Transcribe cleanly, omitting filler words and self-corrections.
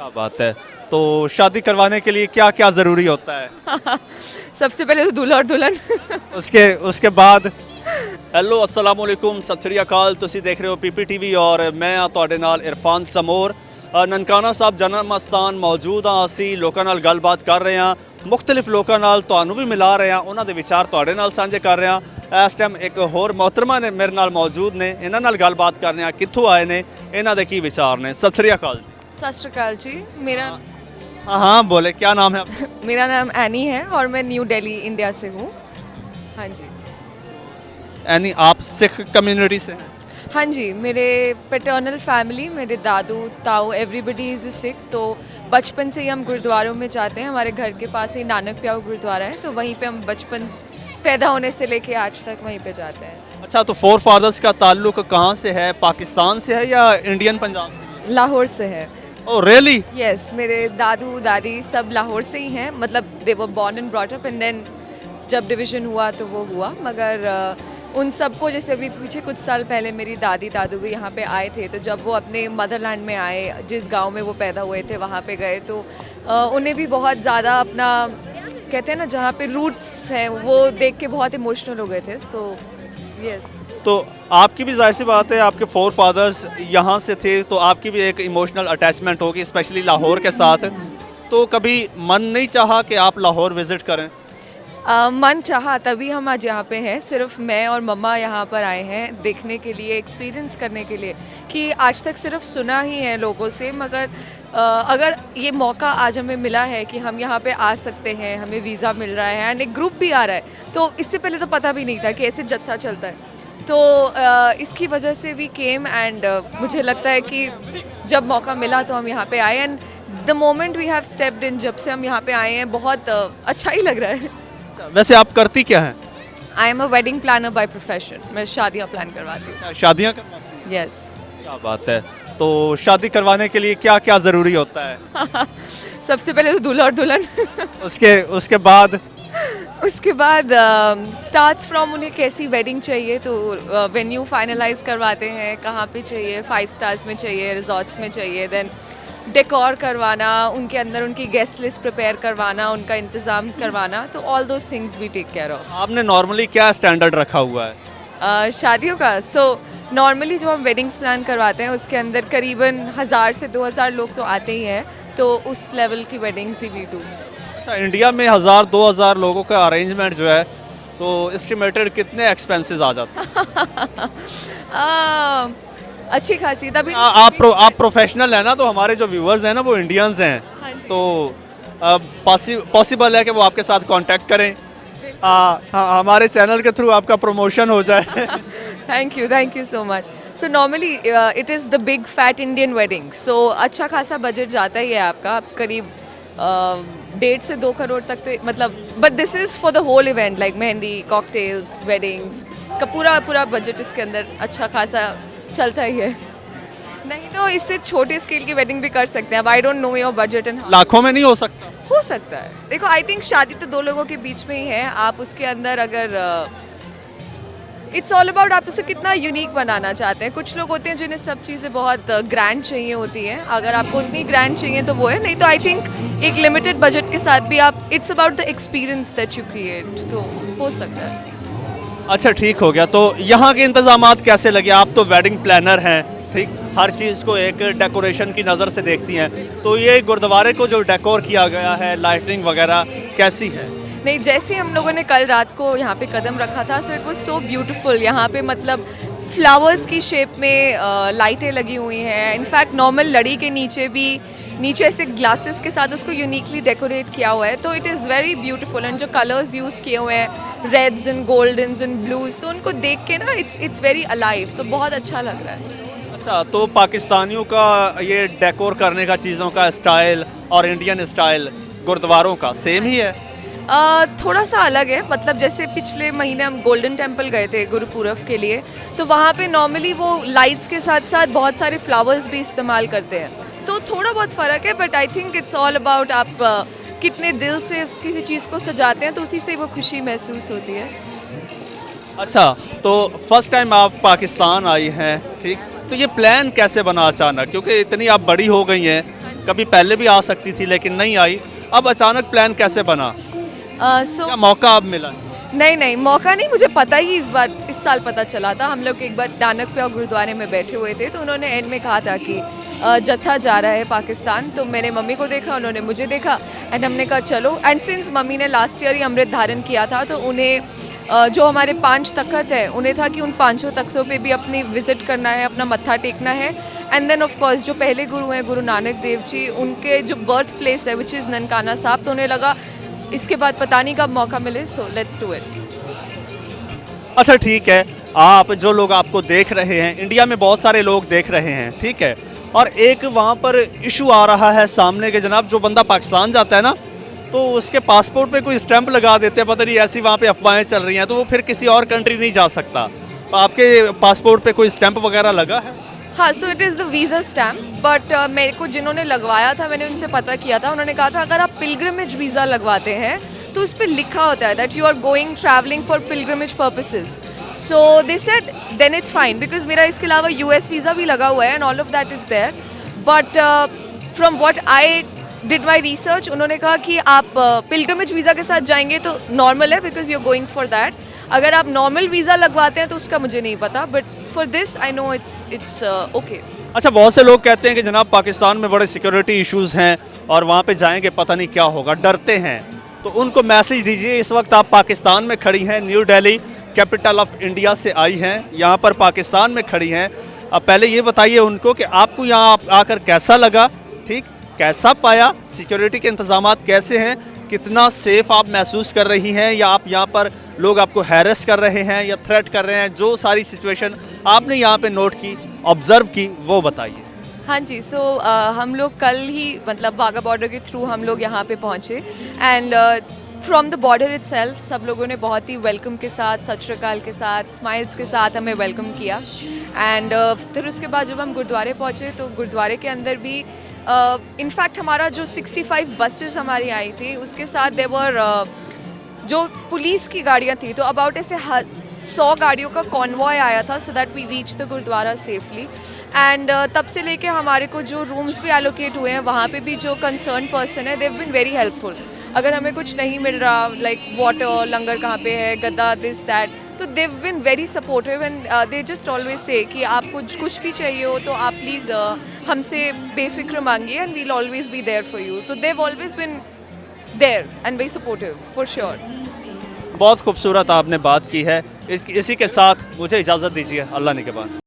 क्या बात है। तो शादी करवाने के लिए क्या क्या ज़रूरी होता है? सबसे पहले तो दूल्हा और दुल्हन। उसके उसके बाद ਹੈਲੋ अस्सलाम वालेकुम सत श्री अकाल ਤੁਸੀਂ ਦੇਖ ਰਹੇ ਹੋ PPTV ਔਰ ਮੈਂ ਆ ਤੁਹਾਡੇ ਨਾਲ ਇਰਫਾਨ ਸਮੋਰ ਨਨਕਾਣਾ ਸਾਹਿਬ ਜਨਮ ਅਸਥਾਨ ਮੌਜੂਦ ਹਾਂ। ਅਸੀਂ ਲੋਕਾਂ ਨਾਲ ਗੱਲਬਾਤ ਕਰ ਰਹੇ ਹਾਂ, ਮੁxtਲਿਫ ਲੋਕਾਂ ਨਾਲ ਤੁਹਾਨੂੰ ਵੀ ਮਿਲਾ ਰਹੇ ਹਾਂ, ਉਹਨਾਂ ਦੇ ਵਿਚਾਰ ਤੁਹਾਡੇ ਨਾਲ ਸਾਂਝੇ ਕਰ ਰਹੇ ਹਾਂ। ਇਸ ਟਾਈਮ ਇੱਕ ਹੋਰ ਮੁਹਤਰਮਾ ਨੇ ਮੇਰੇ ਨਾਲ ਮੌਜੂਦ ਨੇ, ਇਹਨਾਂ ਨਾਲ ਗੱਲਬਾਤ ਕਰਨੇ ਆ ਕਿੱਥੋਂ ਆਏ ਨੇ, ਇਹਨਾਂ ਦੇ ਕੀ ਵਿਚਾਰ ਨੇ। ਸਤਿ श्री अकाल जी। सत श्री अकाल जी। मेरा हाँ हाँ बोले, क्या नाम है आपका? मेरा नाम एनी है और मैं न्यू दिल्ली इंडिया से हूँ। हाँ जी। यानी आप सिख कम्युनिटी से हैं? हाँ जी, मेरे पैटर्नल फैमिली, मेरे दादू ताऊ एवरीबडी इज़ सिख। तो बचपन से ही हम गुरुद्वारों में जाते हैं। हमारे घर के पास ही नानक प्याऊ गुरुद्वारा है, तो वहीं पे हम बचपन पैदा होने से लेके आज तक वहीं पे जाते हैं। अच्छा, तो फोर फादर्स का ताल्लुक कहाँ से है? पाकिस्तान से है या इंडियन पंजाब से? लाहौर से है। Oh really? यस, मेरे दादू दादी सब लाहौर से ही हैं। मतलब they were born and brought up and then जब डिवीज़न हुआ तो वो हुआ। मगर उन सबको जैसे अभी पीछे कुछ साल पहले मेरी दादी दादू भी यहाँ पे आए थे, तो जब वो अपने मदरलैंड में आए, जिस गांव में वो पैदा हुए थे वहाँ पे गए, तो उन्हें भी बहुत ज़्यादा अपना कहते हैं ना जहाँ पे रूट्स हैं वो देख के बहुत इमोशनल हो गए थे। So yes. तो आपकी भी जाहिर सी बात है, आपके फोर फादर्स यहाँ से थे, तो आपकी भी एक इमोशनल अटैचमेंट होगी, स्पेशली लाहौर के साथ। तो कभी मन नहीं चाहा कि आप लाहौर विज़िट करें? मन चाहा तभी हम आज यहाँ पे हैं। सिर्फ मैं और मम्मा यहाँ पर आए हैं देखने के लिए, एक्सपीरियंस करने के लिए, कि आज तक सिर्फ सुना ही है लोगों से। मगर अगर ये मौका आज हमें मिला है कि हम यहाँ पे आ सकते हैं, हमें वीज़ा मिल रहा है एंड एक ग्रुप भी आ रहा है, तो इससे पहले तो पता भी नहीं था कि ऐसे जत्था चलता है। तो इसकी वजह से वी केम एंड मुझे लगता है कि जब मौका मिला तो हम यहाँ पे आए and the moment we have stepped in, जब से हम यहाँ पे आए हैं बहुत अच्छा ही लग रहा है। वैसे आप करती क्या हैं? I am a wedding planner by profession. मैं शादियाँ प्लान करवाती हूँ। शादियाँ करवाती हैं? यस। क्या बात है। तो शादी करवाने के लिए क्या क्या ज़रूरी होता है? सबसे पहले तो दूल्हा और दुल्हन। उसके बाद उसके बाद स्टार्ट्स फ्रॉम उन्हें कैसी वेडिंग चाहिए, तो वेन्यू फाइनलाइज करवाते हैं, कहाँ पे चाहिए, 5 स्टार्स में चाहिए, रिजॉर्ट्स में चाहिए, देन डेकोर करवाना, उनके अंदर उनकी गेस्ट लिस्ट प्रिपेयर करवाना, उनका इंतज़ाम करवाना, तो all those things we take care of. आपने नॉर्मली क्या स्टैंडर्ड रखा हुआ है शादियों का? सो नॉर्मली जो हम वेडिंग्स प्लान करवाते हैं उसके अंदर करीबन 1000 से 2000 लोग तो आते ही हैं, तो उस लेवल की वेडिंग्स ही वी डू। अच्छा, इंडिया में 1000-2000 लोगों का अरेंजमेंट जो है, तो एस्टिमेटेड कितने एक्सपेंसेस आ जाते हैं? अच्छी खासी तभी। आप प्रोफेशनल है ना, तो हमारे जो व्यूअर्स हैं ना वो इंडियंस हैं। हाँ जी। तो पॉसिबल है कि वो आपके साथ कांटेक्ट करें, हमारे चैनल के थ्रू आपका प्रमोशन हो जाए। Thank you so much. So normally it is the big fat Indian wedding, so अच्छा खासा बजट जाता ही है आपका, करीब 1.5 से 2 करोड़ तक, तो मतलब but this is for the whole event, like mehndi, cocktails, weddings का पूरा बजट इसके अंदर अच्छा खासा चलता ही है। नहीं तो इससे छोटे स्केल की वेडिंग भी कर सकते हैं। अब I don't know your budget and. लाखों में नहीं हो सकता? हो सकता है। देखो, आई थिंक शादी तो 2 लोगों के बीच में ही है। आप उसके अंदर अगर इट्स ऑल अबाउट आप उसे कितना यूनिक बनाना चाहते हैं। कुछ लोग होते हैं जिन्हें सब चीज़ें बहुत ग्रैंड चाहिए होती हैं, अगर आपको उतनी ग्रैंड चाहिए तो वो है, नहीं तो आई थिंक एक लिमिटेड बजट के साथ भी आप, it's about the experience that you create, तो हो सकता है। अच्छा, ठीक हो गया। तो यहाँ के इंतजामात कैसे लगे? आप तो वेडिंग प्लानर हैं, ठीक, हर चीज़ को एक डेकोरेशन की नज़र से देखती हैं, तो ये गुरुद्वारे को जो डेकोर किया गया है, लाइटिंग वगैरह कैसी है? नहीं, जैसे हम लोगों ने कल रात को यहाँ पे कदम रखा था, so it was so beautiful. यहाँ पे मतलब फ्लावर्स की शेप में लाइटें लगी हुई हैं। इनफैक्ट नॉर्मल लड़ी के नीचे भी नीचे से ग्लासेस के साथ उसको यूनिकली डेकोरेट किया हुआ है, तो it is very beautiful. And जो कलर्स यूज़ किए हुए हैं, रेड्स एंड गोल्डन्स एंड ब्लूज, तो उनको देख के ना इट्स वेरी अलाइव, तो बहुत अच्छा लग रहा है। अच्छा, तो पाकिस्तानियों का ये डेकोर करने का, चीज़ों का स्टाइल और इंडियन स्टाइल गुरुद्वारों का सेम ही है? थोड़ा सा अलग है। मतलब जैसे पिछले महीने हम गोल्डन टेम्पल गए थे गुरुपूरब के लिए, तो वहाँ पे नॉर्मली वो लाइट्स के साथ साथ बहुत सारे फ्लावर्स भी इस्तेमाल करते हैं, तो थोड़ा बहुत फ़र्क है। But I think it's all about आप कितने दिल से किसी चीज़ को सजाते हैं, तो उसी से वो खुशी महसूस होती है। अच्छा, तो फर्स्ट टाइम आप पाकिस्तान आई हैं, ठीक, तो ये प्लान कैसे बना अचानक? क्योंकि इतनी आप बड़ी हो गई हैं, कभी पहले भी आ सकती थी लेकिन नहीं आई, अब अचानक प्लान कैसे बना? सो क्या मौका अब मिला? नहीं मौका नहीं, मुझे पता ही इस साल पता चला था। हम लोग एक बार नानक पे और गुरुद्वारे में बैठे हुए थे, तो उन्होंने एंड में कहा था कि जत्था जा रहा है पाकिस्तान। तो मैंने मम्मी को देखा, उन्होंने मुझे देखा, एंड हमने कहा चलो। एंड सिंस मम्मी ने लास्ट ईयर ही अमृत धारण किया था, तो उन्हें जो हमारे 5 तख्त है उन्हें था कि उन 5 तख्तों पे भी अपनी विजिट करना है, अपना मत्था टेकना है। एंड देन ऑफ कोर्स जो पहले गुरु हैं गुरु नानक देव जी, उनके जो बर्थ प्लेस है विच इज़ ननकाना साहब, तो उन्हें लगा इसके बाद पता नहीं कब मौका मिले, सो लेट्स डू इट। अच्छा ठीक है, आप जो लोग आपको देख रहे हैं, इंडिया में बहुत सारे लोग देख रहे हैं, ठीक है, और एक वहाँ पर इशू आ रहा है सामने के जनाब, जो बंदा पाकिस्तान जाता है ना, तो उसके पासपोर्ट पे कोई स्टैंप लगा देते हैं, पता नहीं ऐसी वहाँ पे अफवाहें चल रही हैं, तो वो फिर किसी और कंट्री नहीं जा सकता। तो आपके पासपोर्ट पे कोई स्टैंप वगैरह लगा है? हाँ, so it is the visa stamp, but मेरे को जिन्होंने लगवाया था मैंने उनसे पता किया था, उन्होंने कहा था अगर आप पिलग्रिमेज वीज़ा लगवाते हैं तो उस पर लिखा होता है that you are going travelling for pilgrimage purposes. So they said then it's fine, because मेरा इसके अलावा US वीज़ा भी लगा हुआ है and all of that is there. But from what I did my research, उन्होंने कहा कि आप पिलग्रिमेज वीज़ा के साथ जाएंगे तो नॉर्मल है because you are going for that. अगर आप नॉर्मल वीज़ा लगवाते हैं तो उसका मुझे नहीं पता, but for this I know it's okay. अच्छा, बहुत से लोग कहते हैं कि जनाब पाकिस्तान में बड़े सिक्योरिटी इश्यूज हैं और वहाँ पे जाएंगे पता नहीं क्या होगा, डरते हैं, तो उनको मैसेज दीजिए। इस वक्त आप पाकिस्तान में खड़ी हैं, new Delhi capital of India से आई हैं, यहाँ पर पाकिस्तान में खड़ी हैं। अब पहले ये बताइए उनको कि आपको यहाँ आकर कैसा लगा, ठीक, कैसा पाया, सिक्योरिटी के इंतजाम कैसे हैं, कितना सेफ आप महसूस कर रही हैं, या आप यहाँ पर लोग आपको हैरेस कर रहे हैं या थ्रेट कर रहे हैं, जो सारी सिचुएशन आपने यहाँ पे नोट की, ऑब्जर्व की, वो बताइए। हाँ जी, सो हम लोग कल ही मतलब वाघा बॉर्डर के थ्रू हम लोग यहाँ पे पहुँचे, and from the border itself सब लोगों ने बहुत ही वेलकम के साथ, सत श्री अकाल के साथ, स्माइल्स के साथ हमें वेलकम किया। एंड फिर उसके बाद जब हम गुरुद्वारे पहुँचे तो गुरुद्वारे के अंदर भी इनफैक्ट हमारा जो 65 बसेस हमारी आई थी उसके साथ देवर जो पुलिस की गाड़ियाँ थी, तो अबाउट ऐसे 100 गाड़ियों का कॉन्वॉय आया था so that we reach the gurudwara safely. And तब से लेके हमारे को जो रूम्स भी एलोकेट हुए हैं वहाँ पे भी जो कंसर्न पर्सन है they have been very helpful. अगर हमें कुछ नहीं मिल रहा, लाइक वाटर, लंगर कहाँ पे है, गद्दा, दिस दैट, तो they have been very supportive and they just always say कि आपको कुछ भी चाहिए हो तो आप प्लीज़ हमसे बेफिक्र मांगिए and we will always be there for you. तो they have always been there and very supportive for sure. बहुत खूबसूरत आपने बात की है। इसी के साथ मुझे इजाज़त दीजिए, अल्लाह ने के बाद।